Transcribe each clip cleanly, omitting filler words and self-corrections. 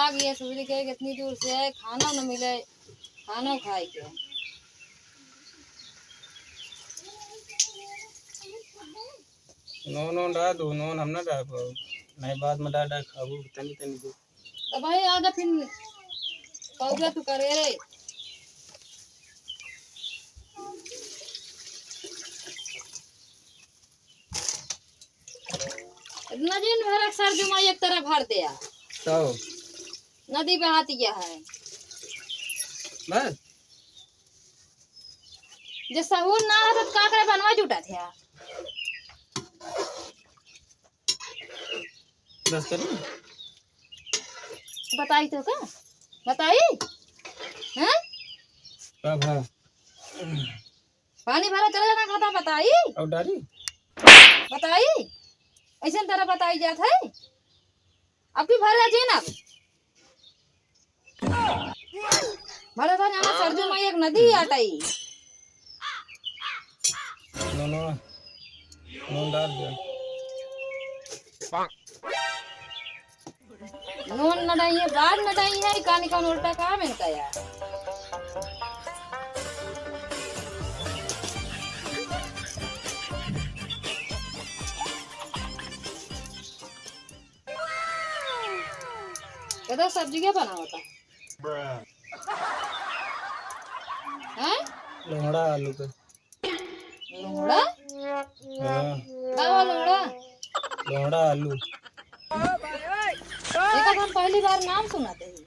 लाग ये सूर्य के कितनी दूर से है, खाना न मिले, खाना खाए के नॉन डाल दो, नॉन हम ना डाल पाओ नहीं, बाद में डाल खाबू तनी तनी दो तो भाई आधा फिर कौला तू करे रे। नदी में भर अक्सर जुमा एक तरह भर दिया तो नदी बहाती गया है बस जे सहूर ना है तो का करे बनवा जुटा थे बस करो बताई तो का बताई हैं कब है पानी भरा चले जाना खाता बताई और डाली बताई ऐसे तरह बताई जात है अब की भर जी ना भरे था जाना सरजू में एक नदी आटाई नो नो नो डाल दो नून नडाई है बाद नडाई है कानी का उल्टा काम है इनका यार कहता सब्जी क्या बना होता है लोहड़ा आलू का लोहड़ा हाँ क्या लोहड़ा लोहड़ा आलू एक हम पहली बार नाम सुनाते हैं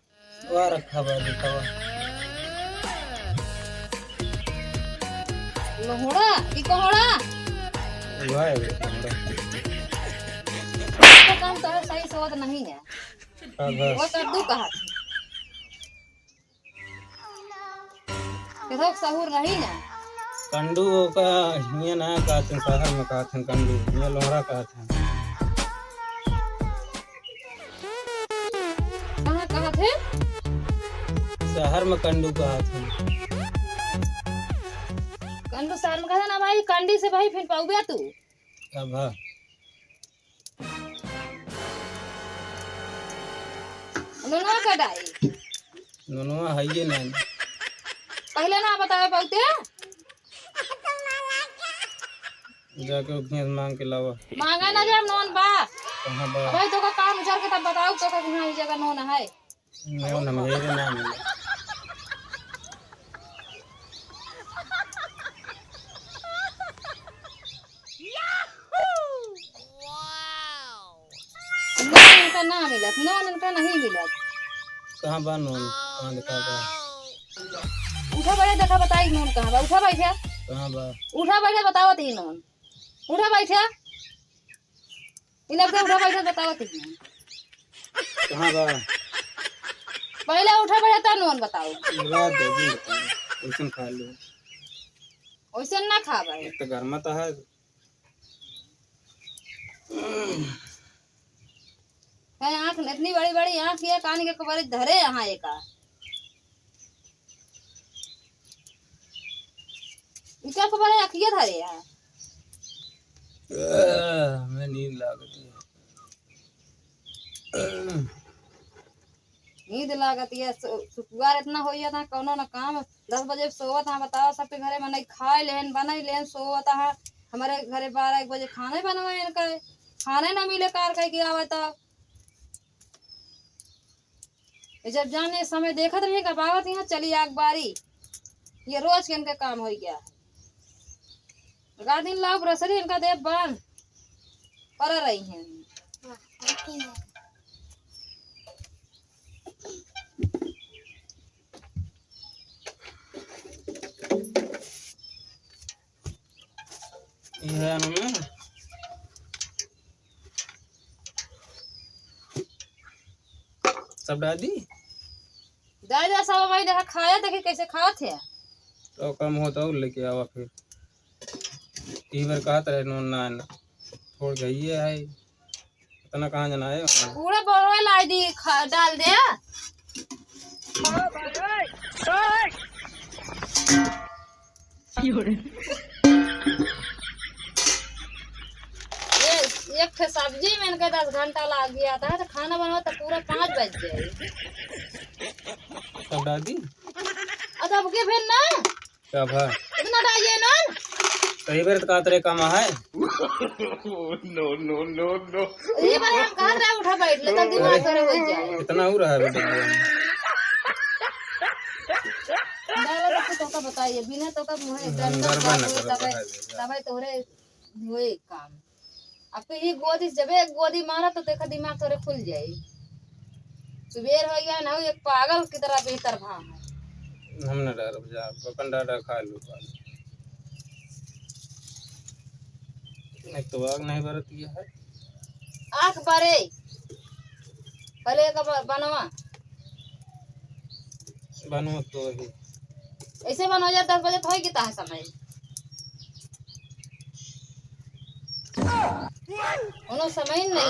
वहाँ रखा हुआ लिखा हुआ लोहड़ा की कोहड़ा वहाँ है लोहड़ा तो काम तो सही स्वाद नहीं है बस वो कद्दू कहा था सहूर नहीं ना कंडू का ये ना कहते शहर में कहते कंडू, ये लोहड़ा कहते हैं कहाँ थे शहर में कंडू कहते हैं कंडू शहर में कहा ना भाई कंडी से भाई फिर पाऊ गया तू अब हाँ दोनों कटाई दोनों है ये नहीं पहले ना बताए पाऊते जाके भैंस मांग के लावा मांगा ना जब नॉन बा कहाँ बा भाई तो का काम चल के तब बताओ तो का कहाँ जगह नॉन है नॉन मेरे नाम है नॉन का ना मिलत नॉन का नहीं मिलत कहाँ बा नॉन कहाँ लिखा बा उठा बैठे देखा बताई नॉन कहाँ बा उठा बैठे कहाँ बा उठा बैठे बतावत ही नॉन उठा बैठे इन्हें उठा बैठे बतावत ही नॉन कहाँ बा पहले उठा बैठे तब नॉन बताओ लगा दे दी उसन खा लो वैसे ना खा भाई तो घर में तो है आँख इतनी बड़ी बड़ी आँख ये कान के कबर धरे यहाँ एक क्या खबर है अखिया धरे यहाँ मैं नींद लागती है नींद लागती है सुकुआर इतना हो था कौनो ना काम 10 बजे सोवत हाँ बताओ सबके घरे में नहीं खाए लेन बनाई लेन सोवत हाँ हमारे घरे 12-1 बजे खाने बनवाए इनका खाने ना मिले कार कह के आवे तब जब जाने समय देखत रही का बावत यहाँ चली आग बारी ये रोज के इनका काम हो गया दिन लाभ रसरी इनका देव बन पर रही हैं ये है ना सब डाल दी दादा सब भाई देखा खाया देखी कैसे खाए थे तो कम होता हो लेके आवा फिर तीन बार कहा था नॉन ना आना छोड़ गई है इतना कहाँ जाना है पूरा बोरा लाई दी डाल दे एक ठे सब्जी में इनका 10 घंटा लग गया था, तो खाना बनाओ तो पूरा 5 बज गए। तब दादी अच्छा अब के फिर ना क्या भा इतना डाइए ना सही बेर का तेरे काम है। ये बार हम कहा रहा उठा बैठ ले तब दिमाग करे हो जाए। इतना हो रहा है बेटा डाला तो का बताइए बिना तो का मुंह गरबा न करो तब तोरे हुए काम। अब तो ये गोदी जब एक गोदी मारा तो देखा दिमाग तोरे खुल जाए। सुबेर हो गया ना एक पागल की तरह बेहतर भाव है। हम न डर जा बकन डाडा खा लो एक तो आग नहीं बरती है। आँख बरे पहले का बनवा बनो तो ही ऐसे बन हो जाए 10 बजे तो हो कितना है समय उन्होंने समय नहीं है।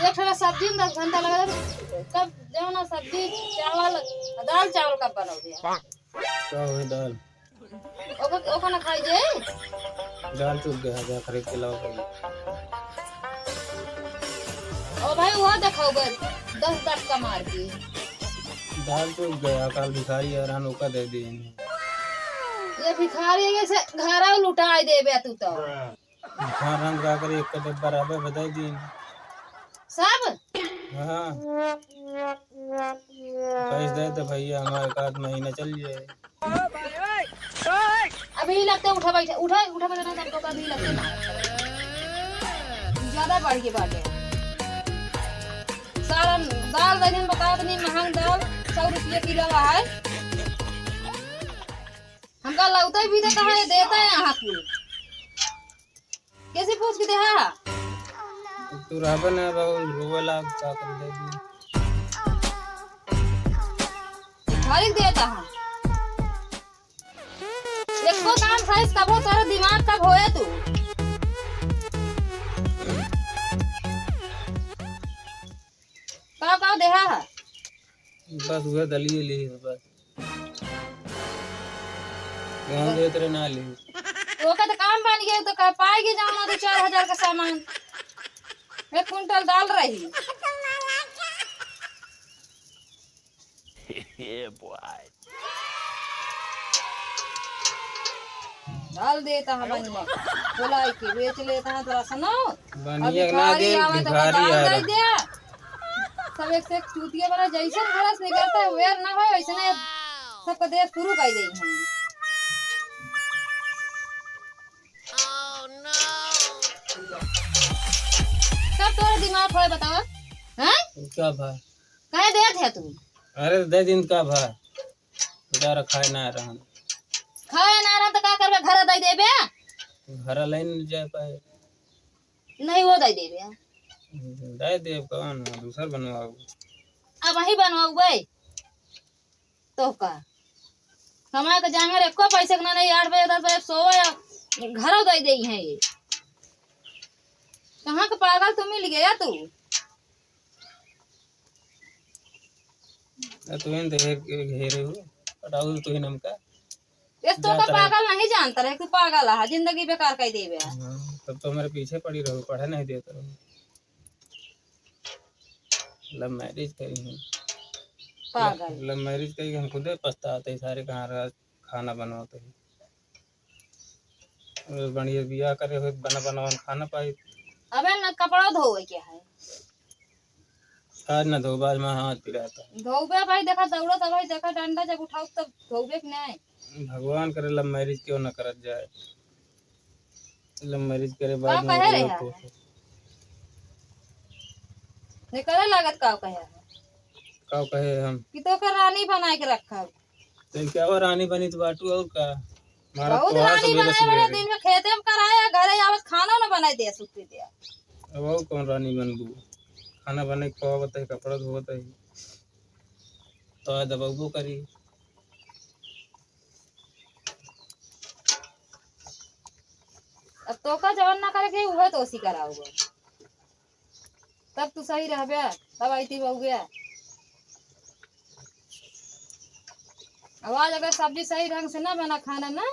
एक थोड़ा सब्जी में 10 घंटा लगा कब जो ना सब्जी चावल दाल चावल कब बनाओगे क्या हुई दाल ओका ना खाई जे दाल चुक गया जा खरीद के लाओ भाई। ओ भाई वो दिखाओगे 10 का मार के दाल चुक गया कल भिखारी आ रहा ओका दे दी ये भिखारी है से घरा लुटाई देबे तू तो हाँ रंग ला कर एक डब्बा बराबर बधाई दी सब। हाँ पैसे दे तो भैया हमारे एक आध महीना चल जाए। अभी लगता उठा बैठा उठा बैठा ना सबको अभी लगता ना ज्यादा बढ़ के बाटे सारा दाल वजन बता इतनी महंग दाल 100 रुपये किलो है। हमका लगता भी तो कहाँ देता है यहाँ की कैसे पूछ के दे तू रहबे ना बहुत रोवेला का कर दे दी हर एक देता है एको काम साइज कब हो सारा दिमाग कब होए तू का देहा है बस वह दलिए ली बस गाँव दे तेरे ना ली तो का तो काम बन गया तो कह पाएगी जाना तो 4000 का सामान 1 कुंटल दाल रही दाल देता है बन में बोला कि बेच लेता है थोड़ा सुनो बनिया ना दे भिखारी आ रहा सब एक से एक चूतिया बना जैसे खरस निकलता है वेर ना हो वैसे ने सबका देश शुरू कर देई हैं। सब तोरा दिमाग होए बताओ हैं क्या भा काहे देत है तू अरे दे दिन का भा बेचारा खाए ना रहा खाए ना रहा तो का करबे घर दई देबे घर लाइन जाए पाए नहीं वो दई देबे दे दे कौन दूसर बनवाओ अब वही बनवाऊ भाई तो का समय तो जांगर एको पैसे का नहीं 8 बजे 10 बजे सोवे घर दई देई है ये कहाँ का पागल तू मिल गया तू तू इन देर घेरे हो पटाऊ तू ही नमका इस तो का पागल नहीं जानता रहे तू पागल है जिंदगी बेकार कर देबे तब तो मेरे पीछे पड़ी रहो पढ़े नहीं देता रहो लव मैरिज करी हूँ पागल लव मैरिज करी हम खुद पछताते सारे कहाँ रहा खाना बनवाते हैं बढ़िया बियाह करे हुए बना बनवान खाना पाई अबे न कपड़ा धोवे क्या है आज न धो बाज में हाथ पिराता धोबे भाई देखा दौड़ो तो भाई देखा डंडा जब उठाओ तब धोबे कि नहीं भगवान करे लव मैरिज क्यों न करत जाए लव मैरिज करे का बाद कहे रे में निकले लागत का कहे का कहे हम कि तो का रानी बना के रखा तो क्या और रानी बनी तो बाटू और का मारा बहुत तो हाथ रानी सवेरे बनाए बड़े सवेरे दिन में खेते में कराया घरे आवत खाना ना बनाई दे सुती दे अब वो कौन रानी बनबू खाना बने खवावत है कपड़ा धोवत है तो दबाबो करी अब तो का जवन ना करे के उहे तो सी कराऊगा तब तू सही रहबे तब आईती बहु गया आवाज अगर सब्जी सही ढंग से ना बना खाना ना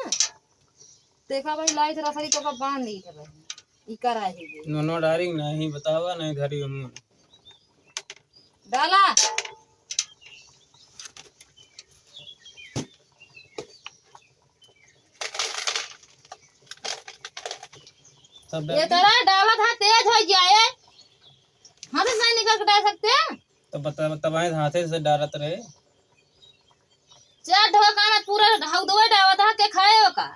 देखा भाई लाई रसरी तो का बांध दी है भाई ई कराही नो डारी नहीं बतावा नहीं धरी हम डाला सब ये तेरा डाला था तेज हो जाए हाथ से नहीं निकल के डाल सकते हैं तो बता तबाए हाथे से डालत रहे चार ढोका में पूरा हौदवा डाला था के खाए का